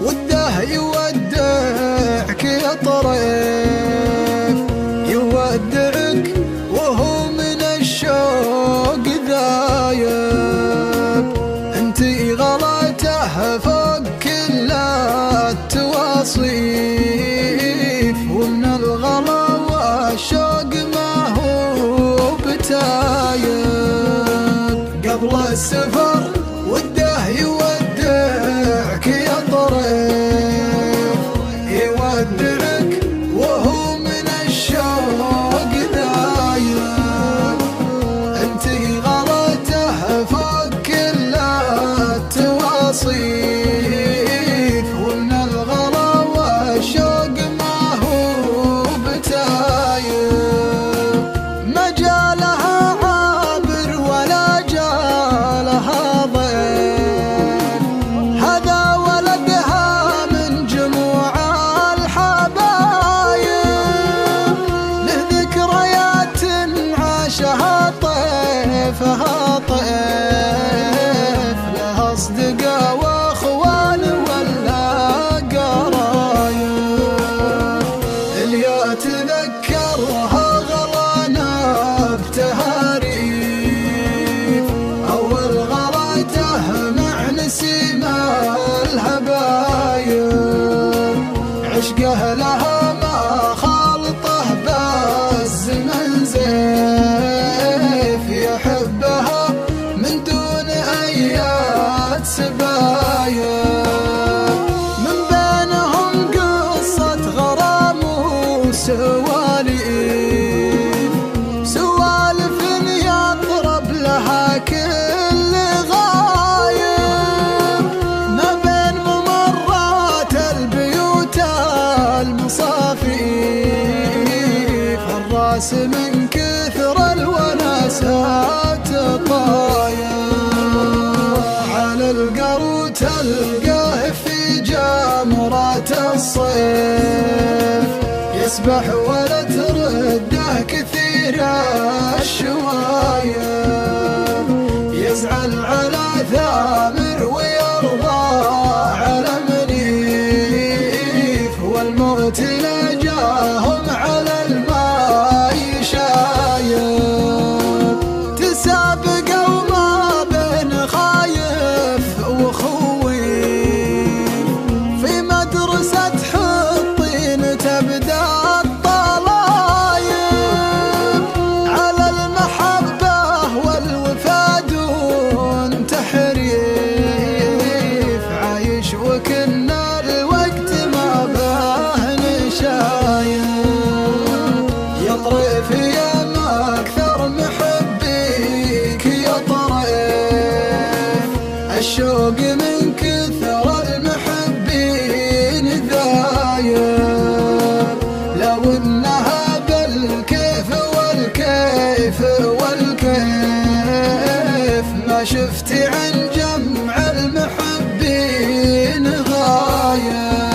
وده يودعك يا طريف، يودعك وهو من الشوق ذايب. انتي غلاته فوق كل التواصيف، ومن الغلا والشوق ما هو بتايب. قبل السفر وده يودعك يا طريف، يودعك وهو من الشوق ذايب. انتي غلته فوق كل التواصيف، ومن الغلا والشوق ما هو بتايب. ما جالها عابر ولا جالها ضيف، هذا ولدها من جموع الحبايب. له ذكريات عاشها طيفها طيف، له أصدقاء وأخوان ولا قرايب. اللي أتذكرها غلانا بتهاريف، أول غلاته مع نسيم الهبايب. عشقه لها ما خالطه بالزمن زيف، يحبها من دون أيات سبايب. من بينهم قصة غرام وسواليف، سوالف يطرب لها كل غايب. ما بين ممرات البيوت المصافيف، الراس من كثر الوناسات طاير. على القرو تلقاه في جمرات الصيف، يسبح ولا ترده كثير الشوايب. يزعل على ثامر ويرضى على منيف، والموت نجاهم على الماء شايب. تسابقوا ما بين خايف وخويف، في مدرسة حطين تبدأ الطلايب. على المحبة والوفا دون تحريف، عايش وكن الوقت ما باه نشايب. يا طريف يا ما أكثر محبيك يا طريف، الشوق من كثر المحبين ذايب. لو انها بالكيف والكيف والكيف، ما شفتي عن جمع المحبين غايب.